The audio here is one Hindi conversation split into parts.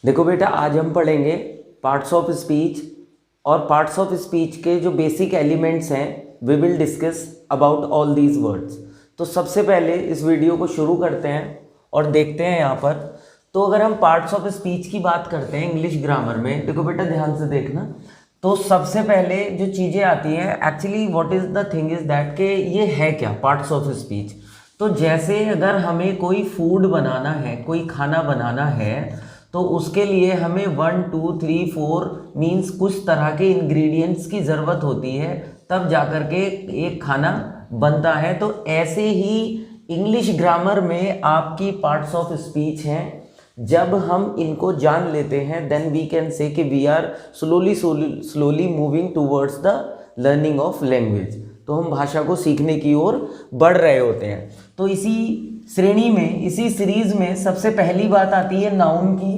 देखो बेटा, आज हम पढ़ेंगे पार्ट्स ऑफ स्पीच, और पार्ट्स ऑफ स्पीच के जो बेसिक एलिमेंट्स हैं we will discuss about all these words. तो सबसे पहले इस वीडियो को शुरू करते हैं और देखते हैं यहाँ पर। तो अगर हम पार्ट्स ऑफ स्पीच की बात करते हैं इंग्लिश ग्रामर में, देखो बेटा ध्यान से देखना, तो सबसे पहले जो चीज़ें आती हैं, actually what is the thing is that के ये है क्या पार्ट्स ऑफ स्पीच। तो जैसे अगर हमें कोई फूड बनाना है, कोई खाना बनाना है, तो उसके लिए हमें 1 2 3 4 मीन्स कुछ तरह के इंग्रेडिएंट्स की ज़रूरत होती है, तब जाकर के एक खाना बनता है। तो ऐसे ही इंग्लिश ग्रामर में आपकी पार्ट्स ऑफ स्पीच हैं। जब हम इनको जान लेते हैं देन वी कैन से कि we are slowly moving towards the learning of language. तो हम भाषा को सीखने की ओर बढ़ रहे होते हैं। तो इसी श्रेणी में, इसी सीरीज में सबसे पहली बात आती है नाउन की,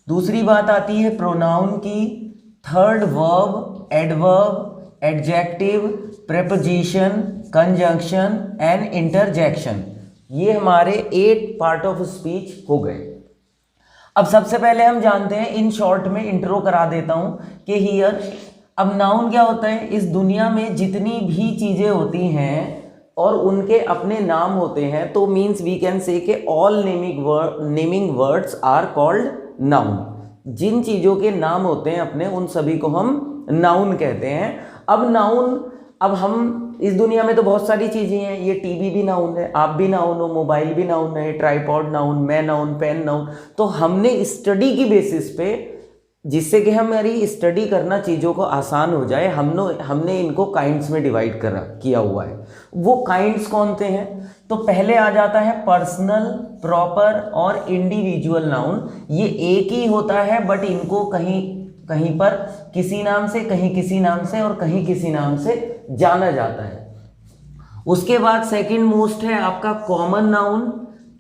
दूसरी बात आती है प्रोनाउन की, third verb, adverb, adjective, preposition, conjunction and interjection. ये हमारे 8 पार्ट ऑफ स्पीच हो गए। अब सबसे पहले हम जानते हैं, इन शॉर्ट में इंट्रो करा देता हूं कि हियर, अब नाउन क्या होता है। इस दुनिया में जितनी भी चीजें होती हैं और उनके अपने नाम होते हैं, तो मीन्स वी कैन से कि all naming words are called noun. जिन चीज़ों के नाम होते हैं अपने, उन सभी को हम नाउन कहते हैं। अब नाउन, अब हम इस दुनिया में तो बहुत सारी चीज़ें हैं, ये टीवी भी नाउन है, आप भी नाउन हो, मोबाइल भी नाउन है, ट्राइपॉड नाउन, मैं नाउन, पेन नाउन। तो हमने स्टडी की बेसिस पे, जिससे कि हमारी स्टडी करना चीज़ों को आसान हो जाए, हमने इनको काइंड्स में डिवाइड किया हुआ है। वो काइंड्स कौन से हैं? तो पहले आ जाता है पर्सनल, प्रॉपर और इंडिविजुअल नाउन। ये एक ही होता है, बट इनको कहीं कहीं पर किसी नाम से, कहीं किसी नाम से और कहीं किसी नाम से जाना जाता है। उसके बाद सेकंड मोस्ट है आपका कॉमन नाउन,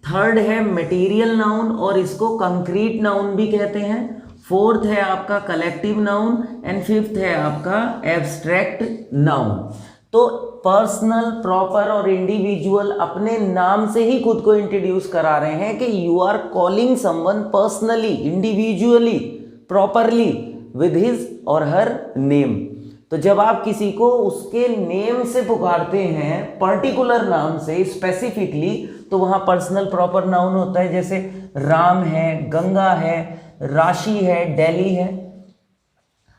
थर्ड है मटेरियल नाउन और इसको कंक्रीट नाउन भी कहते हैं, फोर्थ है आपका कलेक्टिव नाउन एंड फिफ्थ है आपका एब्स्ट्रैक्ट नाउन। तो पर्सनल, प्रॉपर और इंडिविजुअल अपने नाम से ही खुद को इंट्रोड्यूस करा रहे हैं कि you are calling someone personally, individually, properly with his और हर नेम। तो जब आप किसी को उसके नेम से पुकारते हैं, पर्टिकुलर नाम से स्पेसिफिकली, तो वहां पर्सनल प्रॉपर नाउन होता है। जैसे राम है, गंगा है, राशि है, दिल्ली है।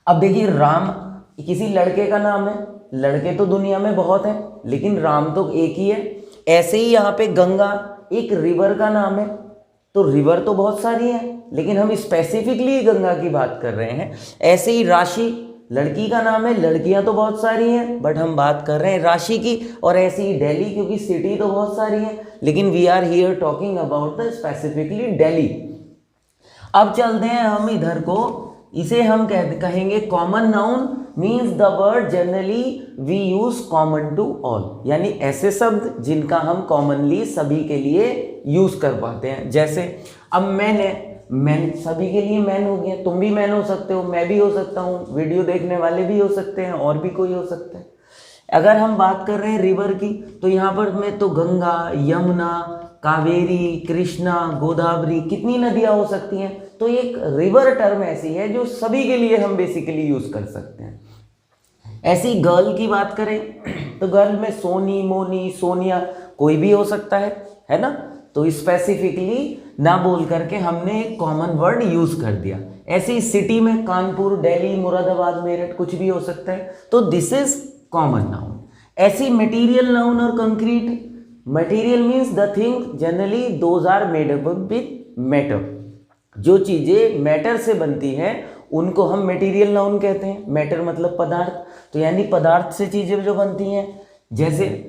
अब देखिए, राम किसी लड़के का नाम है, लड़के तो दुनिया में बहुत हैं, लेकिन राम तो एक ही है। ऐसे ही यहाँ पे गंगा एक रिवर का नाम है, तो रिवर तो बहुत सारी हैं, लेकिन हम स्पेसिफिकली गंगा की बात कर रहे हैं। ऐसे ही राशि लड़की का नाम है, लड़कियां तो बहुत सारी हैं, बट हम बात कर रहे हैं राशि की। और ऐसे ही दिल्ली, क्योंकि सिटी तो बहुत सारी हैं, लेकिन we are here talking about the specifically Delhi. अब चलते हैं हम इधर को, इसे हम कहेंगे common noun, means the word generally we use common to all, यानी ऐसे शब्द जिनका हम कॉमनली सभी के लिए यूज कर पाते हैं। जैसे अब मैन सभी के लिए मैन हो गया, तुम भी मैन हो सकते हो, मैं भी हो सकता हूँ, वीडियो देखने वाले भी हो सकते हैं, और भी कोई हो सकता है। अगर हम बात कर रहे हैं रिवर की, तो यहाँ पर मैं तो गंगा, यमुना, कावेरी, कृष्णा, गोदावरी, कितनी नदियाँ हो सकती हैं। तो एक रिवर टर्म ऐसी है जो सभी के लिए हम बेसिकली यूज कर सकते हैं। ऐसी गर्ल की बात करें तो गर्ल में सोनी, मोनी, सोनिया कोई भी हो सकता है ना। तो स्पेसिफिकली ना बोल करके हमने एक कॉमन वर्ड यूज कर दिया। ऐसे ही सिटी में कानपुर, दिल्ली, मुरादाबाद, मेरठ कुछ भी हो सकता है। तो दिस इज कॉमन नाउन। ऐसी मटेरियल नाउन और concrete, material means the thing generally those are made up with matter. जो चीज़ें मैटर से बनती हैं उनको हम मटेरियल नाउन कहते हैं। मैटर मतलब पदार्थ, तो यानी पदार्थ से चीज़ें जो बनती हैं, जैसे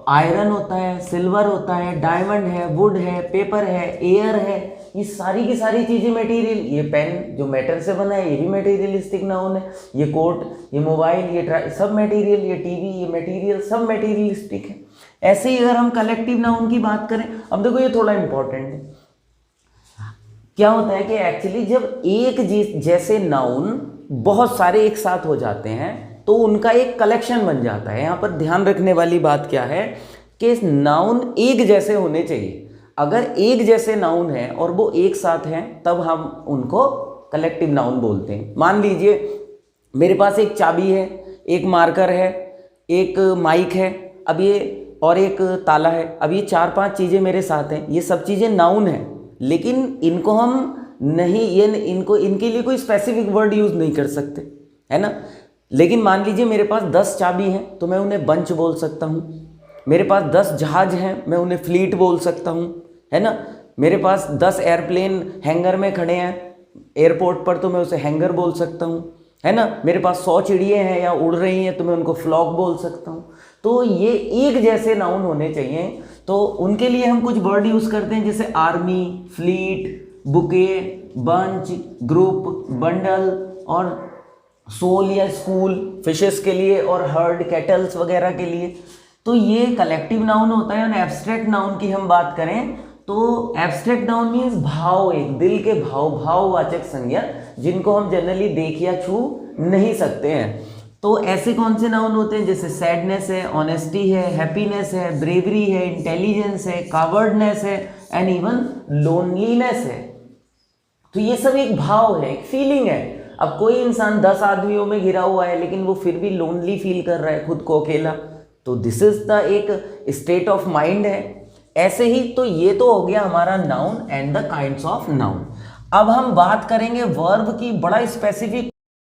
आयरन होता है, सिल्वर होता है, डायमंड है, वुड है, पेपर है, एयर है, ये सारी की सारी चीज़ें मटेरियल। ये पेन जो मैटर से बना है ये भी मटेरियलिस्टिक नाउन है। ये कोट, ये मोबाइल, ये सब मटेरियल, ये टीवी, ये मटेरियल, सब मटेरियलिस्टिक है। ऐसे ही अगर हम कलेक्टिव नाउन की बात करें, अब देखो ये थोड़ा इंपॉर्टेंट है। क्या होता है कि एक्चुअली जब एक जैसे नाउन बहुत सारे एक साथ हो जाते हैं तो उनका एक कलेक्शन बन जाता है। यहाँ पर ध्यान रखने वाली बात क्या है कि नाउन एक जैसे होने चाहिए। अगर एक जैसे नाउन है और वो एक साथ हैं तब हम उनको कलेक्टिव नाउन बोलते हैं। मान लीजिए मेरे पास एक चाबी है, एक मार्कर है, एक माइक है, अब ये और एक ताला है। अब ये 4-5 चीज़ें मेरे साथ हैं, ये सब चीज़ें नाउन हैं, लेकिन इनको हम नहीं, ये इनको इनके लिए कोई स्पेसिफिक वर्ड यूज़ नहीं कर सकते, है ना। लेकिन मान लीजिए मेरे पास 10 चाबी हैं तो मैं उन्हें बंच बोल सकता हूँ। मेरे पास 10 जहाज हैं, मैं उन्हें फ्लीट बोल सकता हूँ, है ना। मेरे पास 10 एयरप्लेन हैंगर में खड़े हैं एयरपोर्ट पर, तो मैं उसे हैंगर बोल सकता हूँ, है ना। मेरे पास 100 चिड़िए हैं या उड़ रही हैं तो मैं उनको फ्लॉक बोल सकता हूँ। तो ये एक जैसे नाउन होने चाहिए, तो उनके लिए हम कुछ वर्ड यूज़ करते हैं जैसे army, fleet, bouquet, bunch, group, bundle, और सोल या स्कूल फिशेस के लिए, और हर्ड कैटल्स वगैरह के लिए। तो ये कलेक्टिव नाउन होता है। और एब्स्ट्रैक्ट नाउन की हम बात करें तो एब्स्ट्रैक्ट नाउन मीन्स भाव, एक दिल के भाव, भाववाचक संज्ञा जिनको हम जनरली देख या छू नहीं सकते हैं। तो ऐसे कौन से नाउन होते हैं जैसे सैडनेस है, ऑनेस्टी है, हैप्पीनेस है, ब्रेवरी है, इंटेलिजेंस है, कावर्डनेस है, एंड इवन लोनलीनेस है। तो ये सब एक भाव है, एक फीलिंग है। अब कोई इंसान 10 आदमियों में घिरा हुआ है लेकिन वो फिर भी लोनली फील कर रहा है, खुद को अकेला, तो दिस इज द एक स्टेट ऑफ माइंड है। ऐसे ही तो ये तो हो गया हमारा noun and the kinds of noun. अब हम बात करेंगे वर्ब की, बड़ा स्पेसिफिक